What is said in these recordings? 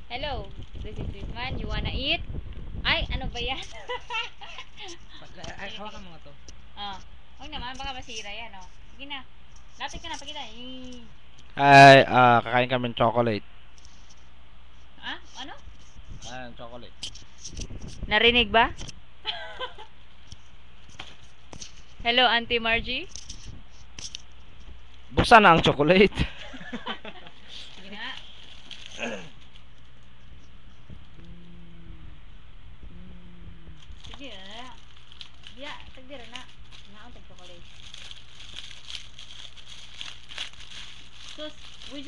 Hello, this is Wisman. You wanna eat? Ay, ano ba yan? Ay, Sige, sige. hawakan mo nga to. Oh, huwag naman, baka masira yan, oh. Sige na. Lapit ka na, pakita. Ay, kakain kami ng chocolate. Ah, ano? Chocolate. Narinig ba? Hello, Auntie Margie? Buksan na ang chocolate. Sige na. Sige na. Diya, tagdira na. Naon tag chocolate. So, we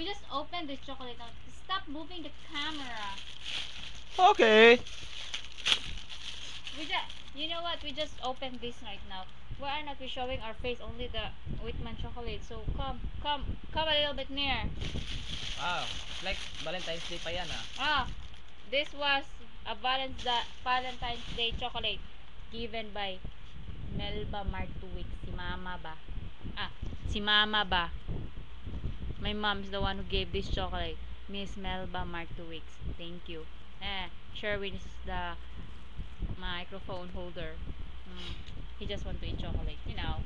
just opened the chocolate now. Stop moving the camera. Okay. You know what? We just opened this right now. Why are not we showing our face? Only the Whitman chocolate. So come a little bit near. Wow, like Valentine's Day pa yan Ah, this was a Valentine's Day chocolate given by Melba Martuwick. Si Mama ba? Si Mama ba? My mom's the one who gave this chocolate. Miss Melba Martuwick. Thank you. Sherwin is the microphone holder. He just want to eat chocolate, you know.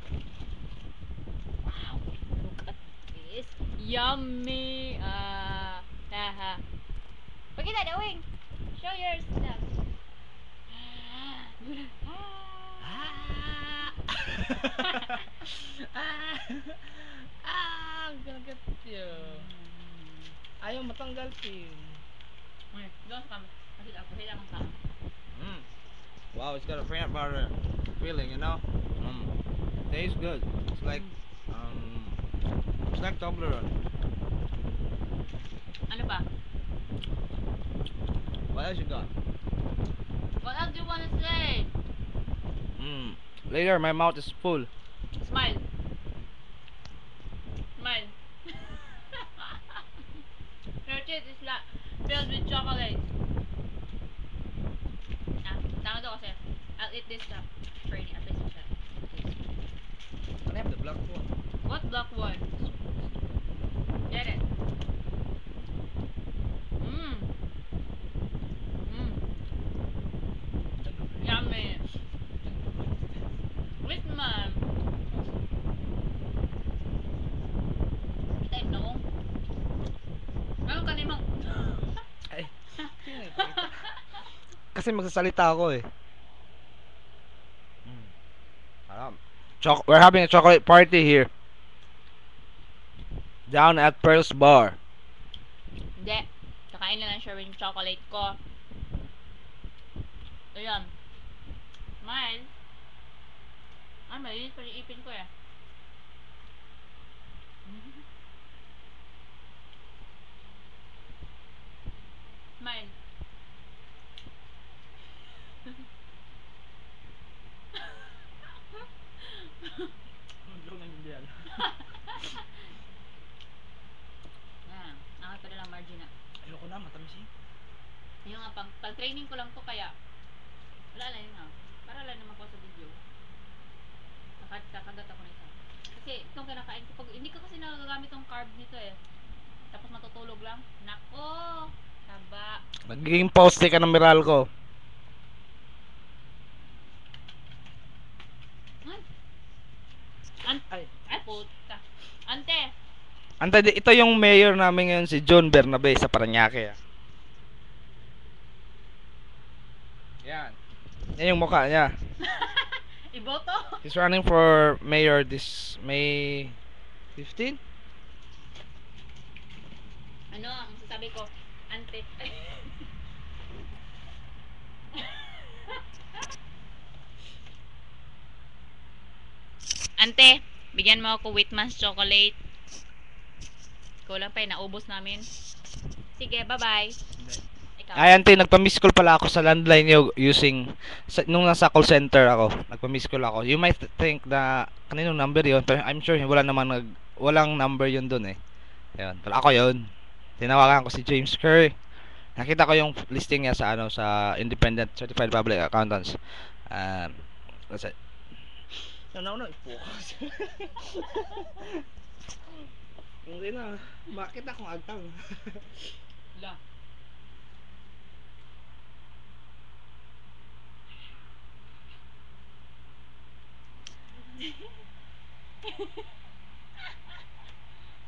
Wow, look at this. Yummy. Pakita the wing. Show yours now. I'm gonna get you. Ayaw matanggal, Pin. Doon ka. Kasi ako kailangan ka. Wow, it's got a peanut butter feeling, you know. Tastes good. It's like Toblerone. Ano pa? What else you got? What else do you want to say? Later, my mouth is full. Smile. Smile. Your teeth is filled with chocolate. Tama daw kasi. I'll eat this training at least siya. Can I have the black one? What black one? Get it. Yummy. With man. Kita no. Ano kanimang? Ay. Kasi magsasalita ako eh. We're having a chocolate party here. Down at Pearl's Bar. Hindi. Kakain na lang siya yung chocolate ko. Ayan. Smile. Ay, malinis pa yung ipin ko eh. Smile. Nakita na lang margin na. Ayoko na, matamis eh. Yung nga, pang training ko lang to kaya wala lang yun para lang naman ko sa video. Kakagat ako na isa. Kasi itong kinakain ko, pag hindi ko kasi nagagamit tong carb nito eh. Tapos matutulog lang. Nako! Taba. Nagiging poste ka ng Meralco. Ay, puta. Ante! Ito yung mayor namin ngayon, si John Bernabe sa Parañaque. Yan. Yan yung mukha niya. Iboto? He's running for mayor this May 15? Ano ang masasabi ko? Ante. Ante, bigyan mo ako Whitman's chocolate. Kulang pa naubos namin. Sige, bye-bye. Ikaw. Ay, ante, nagpa-miss call pala ako sa landline using nung nasa call center ako. Nagpa-miss call ako. You might think na kaninong number yun, pero I'm sure walang number yun dun eh. Ayun, pero ako yun. Tinawagan ko si James Curry. Nakita ko yung listing niya sa sa Independent Certified Public Accountants. That's it. No, focus. Hindi na. Bakit akong agtang? La.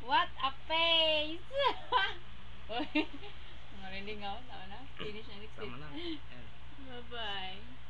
What a face! Uy, marinig ako. Tama na. Finish na. Tama na. Yan. Bye-bye.